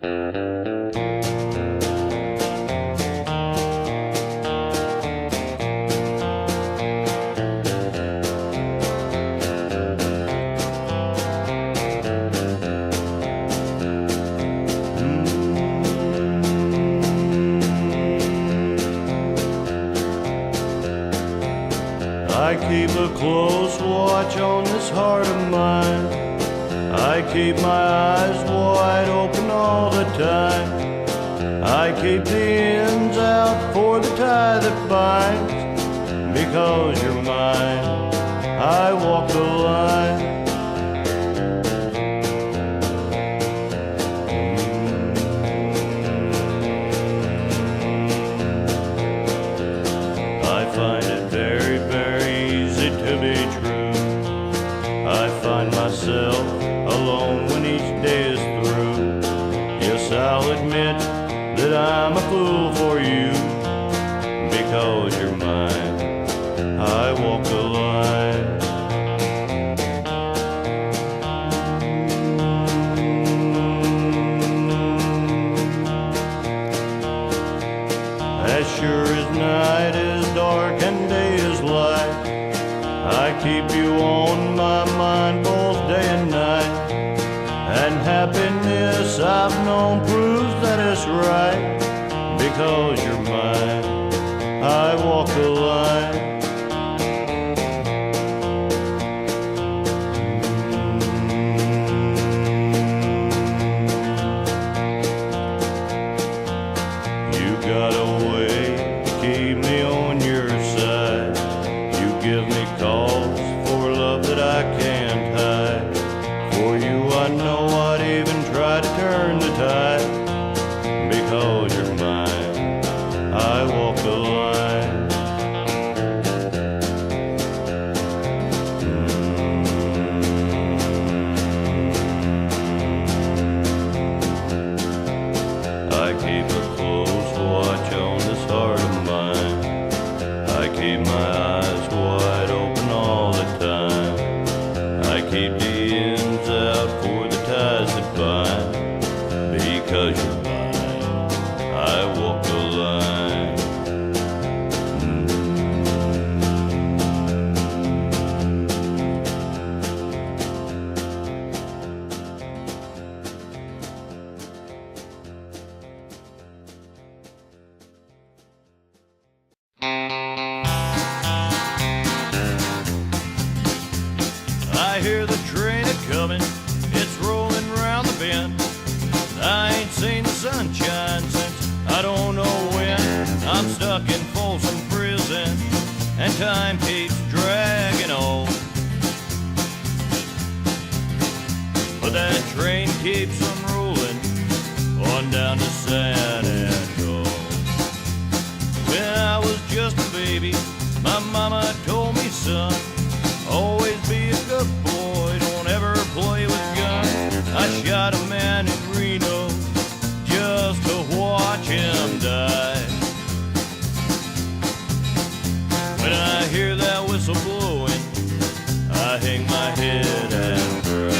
I keep a close watch on this heart of mine. I keep my eyes wide open all the time. I keep the ends out for the tie that binds. Because you're mine, I walk the line. I find it very, very easy to be true. I find myself alone when each day is through. Yes, I'll admit that I'm a fool for you. Because you're mine, I walk the line. As sure as night is dark and day is light, I keep you on my mind both day and night. And happiness I've known proves that it's right. Because you're mine, I walk the line. You got a way to keep me on your side. You give me calls for love that I can't hide. For you I know I'd even try to turn the tide. Because you're mine, I walk the line. I keep a close watch on this heart of mine. I keep my eyes wide open all the time. I keep the ends out for the ties that bind. Because you're mine, I walk the line. I hear the train a-comin', it's rolling round the bend. I ain't seen the sunshine since I don't know when. I'm stuck in Folsom Prison, and time keeps dragging on. But that train keeps on rolling on down to San Antonio. When I was just a baby, my mama told me, son, always be a good boy, don't ever play with guns. I shot a man in Reno just to watch him die. When I hear that whistle blowing, I hang my head and cry.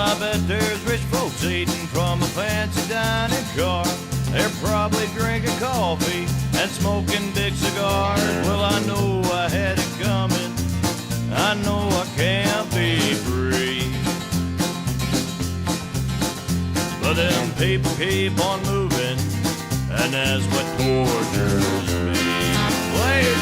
I bet there's rich folks eating from a fancy dining car. They're probably drinking coffee and smoking big cigars. Well, I know I had it coming. I know I can't be free. But them people keep on moving, and that's what tortures me. Wait.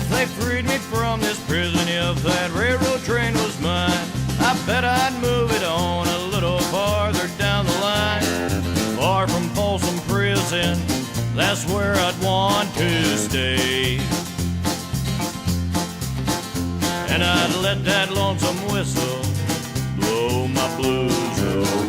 They freed me from this prison. If that railroad train was mine, I bet that's where I'd want to stay. And I'd let that lonesome whistle blow my blues away.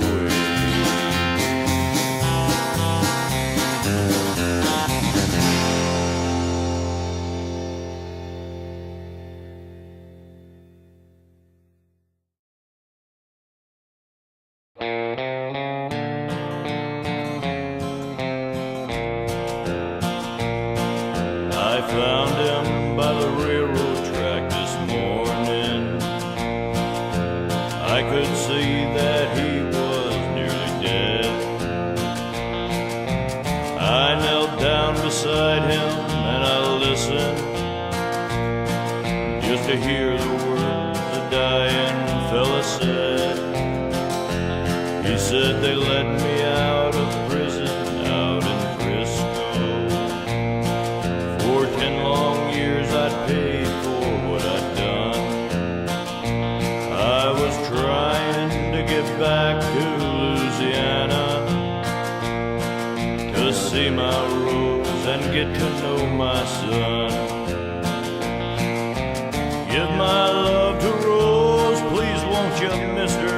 I found him by the railroad track this morning. I could see that he was nearly dead. I knelt down beside him and I listened just to hear the words the dying fella said. He said they let me out of prison out in Frisco. For 10 long years I'd paid for what I'd done. I was trying to get back to Louisiana to see my Rose and get to know my son. Give my love to Rose, please won't you, mister?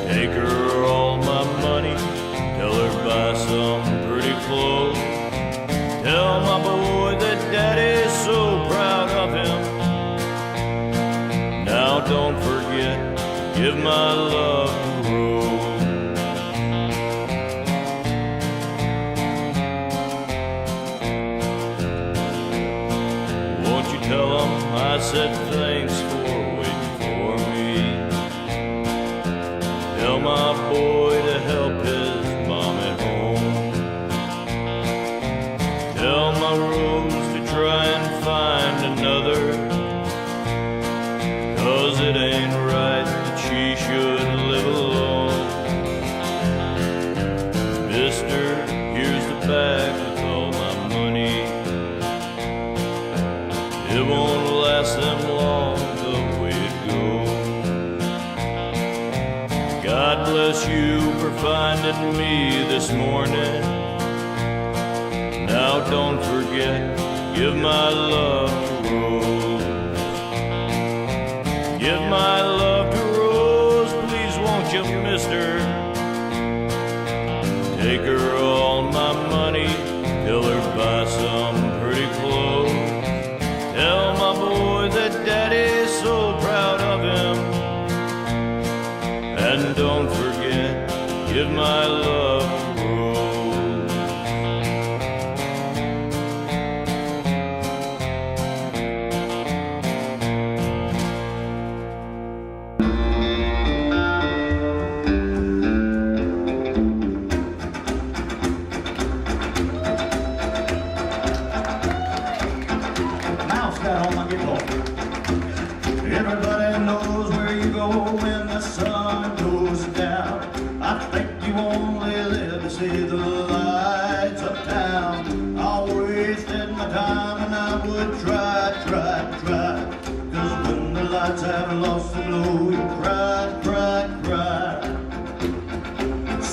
Take her all my money, tell her buy some pretty clothes. Tell my boy that daddy's so proud of him. Now don't forget, give my love to Rose. Won't you tell him I said thanks for waiting for me? Tell my boy to help his mom at home. Tell my Rose to try and find another, 'cause it ain't right that she should live alone. Mister, here's the bag with all my money. It won't last them long the way it goes. God bless you for finding me this morning. Now don't forget, give my love to Rose. Give my love to Rose, please won't you, mister? Take her all my money, tell her buy some pretty clothes. Tell my boy that daddy's so proud of him. And don't forget, give my love to Rose. Mouse got on my guitar. Everybody knows where you go when the sun goes down. I think you only live to see the lights of town. I wasted my time and I would try. 'Cause when the lights have lost the glow, you cry.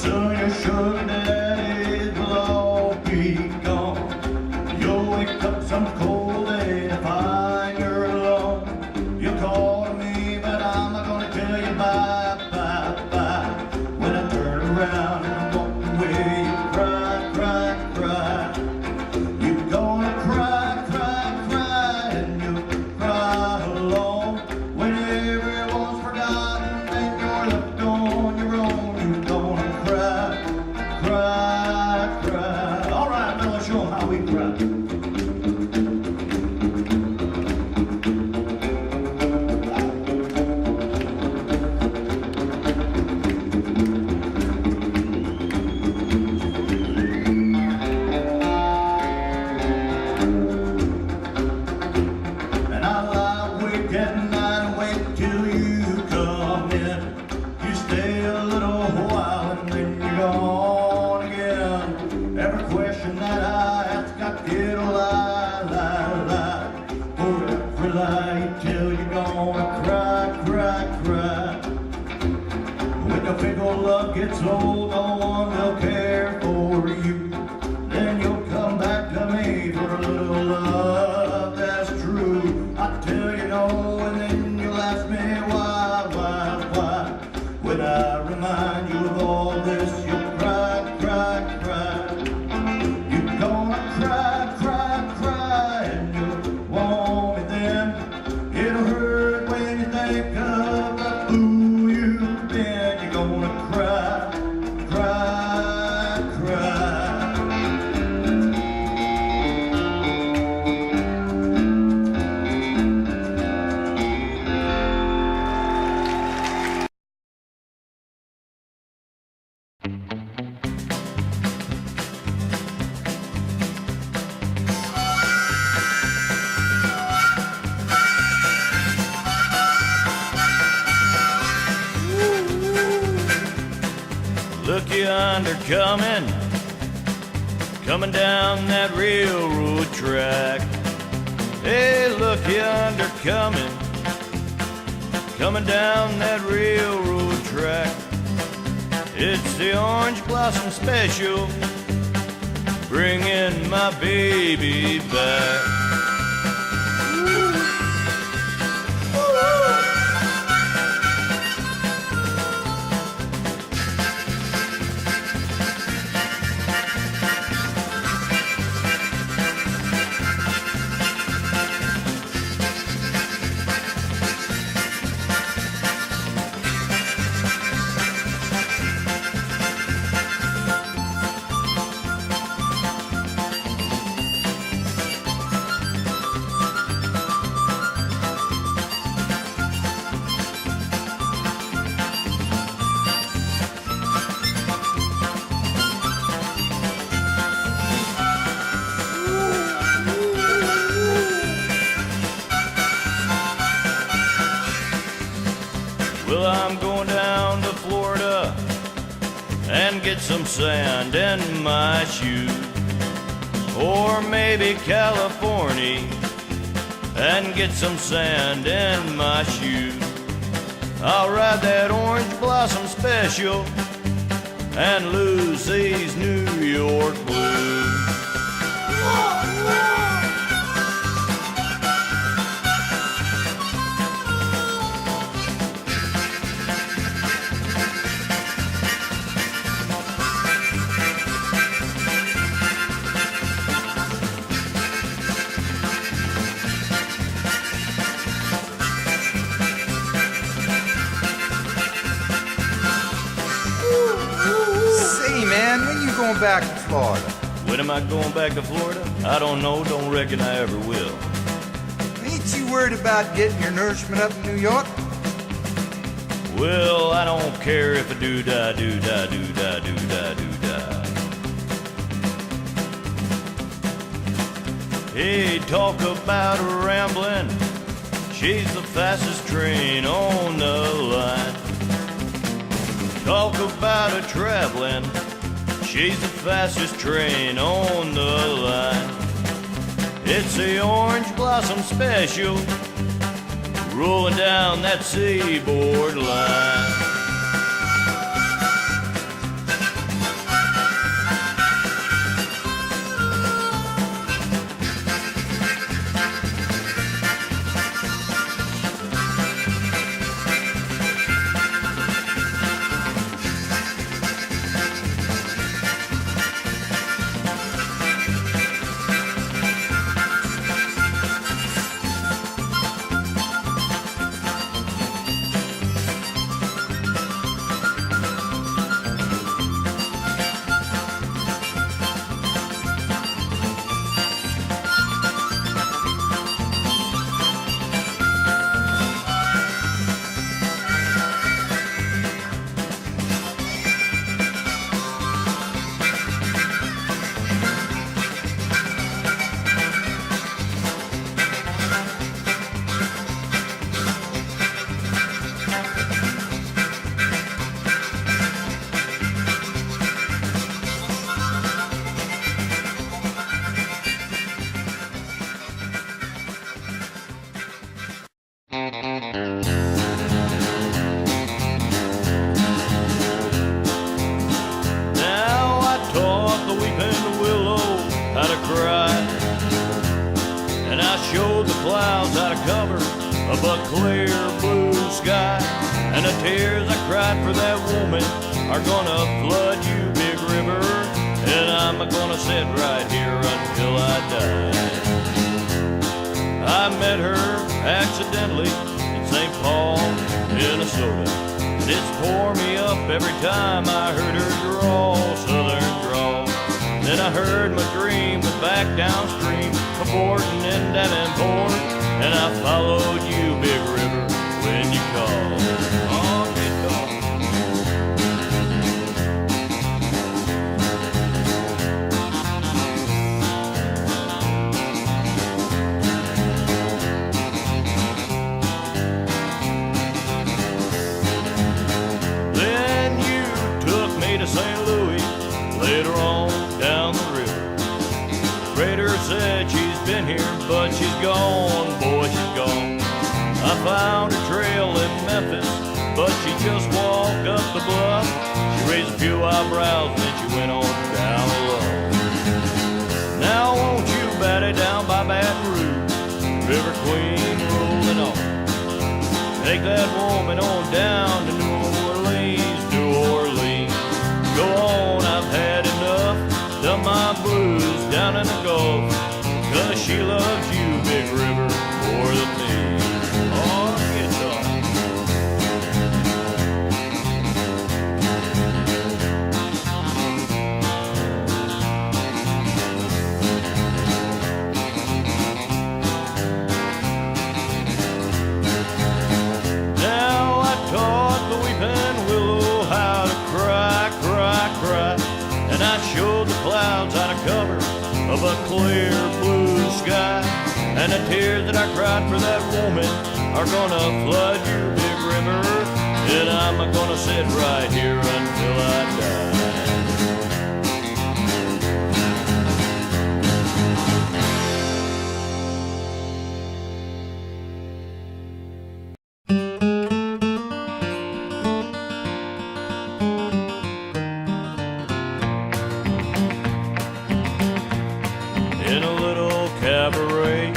Soon your sugar daddies will all be gone. You'll wake up some cold day to find you're alone. You call to me, but I'm not gonna tell you bye. When I turn around and walk away, you cry. You're gonna cry, and you cry alone. When everyone's forgotten and you're left on your own, you're gonna cry. All right, now let's show 'em how we cry. And I lie awake at night and wait till you come in. You stay a little while and then you're gone again. Every question that I ask, I get a lie. For every lie you tell, you're gonna cry. When your fickle love gets old, no one will care for you. Look yonder coming down that railroad track. Hey, look yonder coming down that railroad track. It's the Orange Blossom Special, bringing my baby back. Well, I'm going down to Florida and get some sand in my shoes. Or maybe California and get some sand in my shoes. I'll ride that Orange Blossom Special and lose these New York blues. Going back to Florida? When am I going back to Florida? I don't know, don't reckon I ever will. Ain't you worried about getting your nourishment up in New York? Well, I don't care if I do-da, do-da, do-da, do-da, do-da. Hey, talk about a rambling. She's the fastest train on the line. Talk about a traveling. She's the fastest train on the line. It's the Orange Blossom Special, rolling down that seaboard line. Clouds out of cover of a clear blue sky, and the tears I cried for that woman are gonna flood you, big river, and I'm gonna sit right here until I die. I met her accidentally in St. Paul, Minnesota, and it's tore me up every time I heard her drawl, southern drawl. Then I heard my dream was back downstream, cavorting in Davenport, and I followed you, big river, when you called. Oh, get Then you took me to St. said she's been here, but she's gone, boy, she's gone. I found her trail in Memphis, but she just walked up the bluff. She raised a few eyebrows, and then she went on down alone. Now won't you bat it down by Baton Rouge, River Queen rolling on. Take that woman on down to New Orleans, New Orleans. Go on, I've had enough, done my blues down in the Gulf, 'cause she loves you, Big River, more than me. Oh, get some. Now I taught the weeping willow how to cry, cry, cry, and I showed the clouds how to cover of a clear blue sky. And the tears that I cried for that woman are gonna flood your Big River, and I'm gonna sit right here until I die. In a little cabaret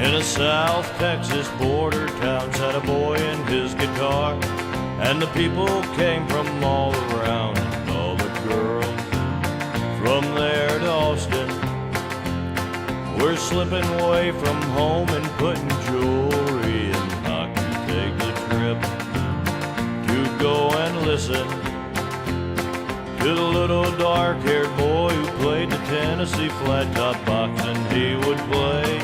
in a South Texas border town sat a boy and his guitar, and the people came from all around, and all the girls from there to Austin were slipping away from home and putting jewelry in pockets to take the trip to go and listen to the little dark-haired boy who played the Tennessee flat-top box, and he would play.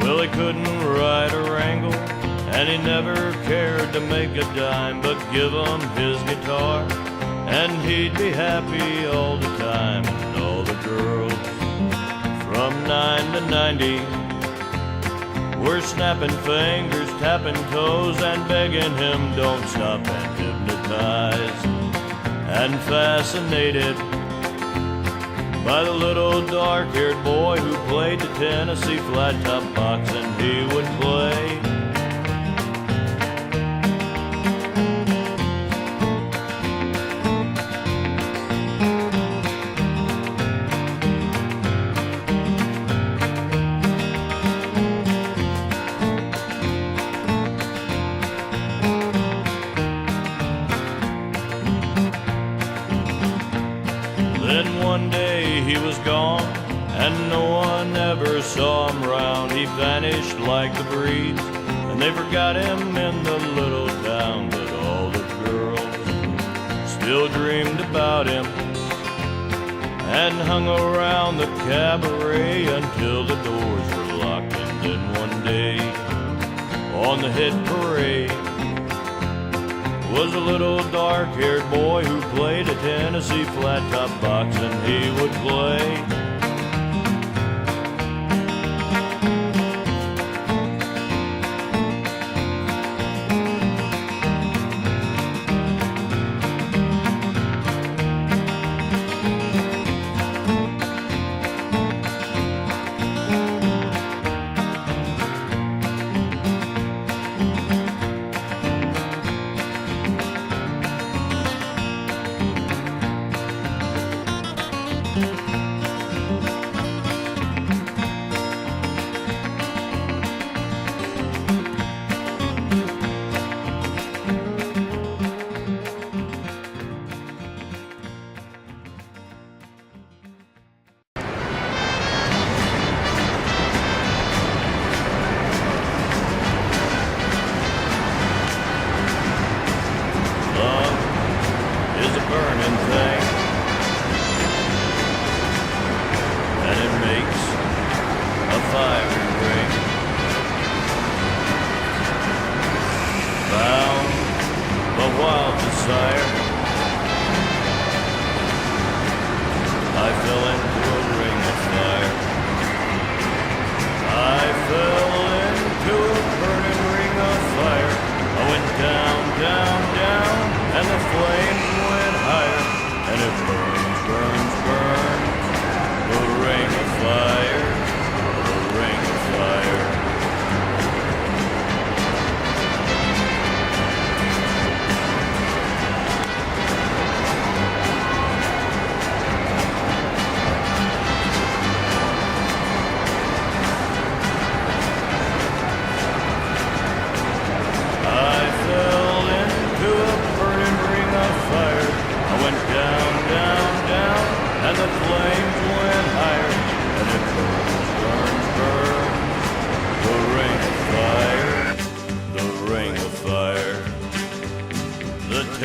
Well, he couldn't ride a wrangle, and he never cared to make a dime, but give him his guitar, and he'd be happy all the time. And all the girls from 9 to 90 were snapping fingers, tapping toes, and begging him don't stop, and hypnotized and fascinated by the little dark-haired boy who played the Tennessee flat-top box, and he would play. Then one day he was gone, and no one ever saw him round. He vanished like the breeze, and they forgot him in the little town. But all the girls still dreamed about him and hung around the cabaret until the doors were locked. And then one day on the hit parade was a little dark-haired boy who played a Tennessee flat-top box, and he would play.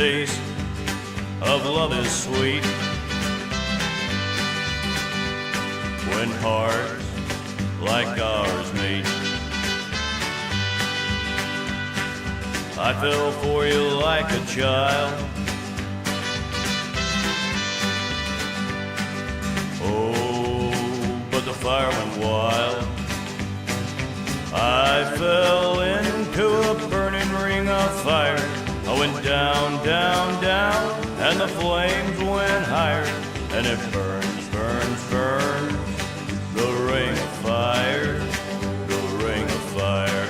taste of love is sweet. When hearts like ours meet, I fell for you like a child. Oh, but the fire went wild. I fell into a burning ring of fire. I went down, down, down, and the flames went higher. And it burns, burns, burns, the ring of fire, the ring of fire.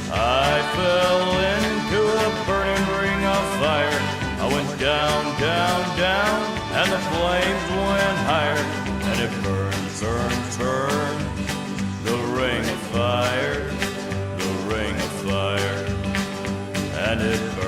I fell into a burning ring of fire. I went down, down, down, and the flames went higher. And it burns, burns, burns, the ring of fire, the ring of fire. And it burns.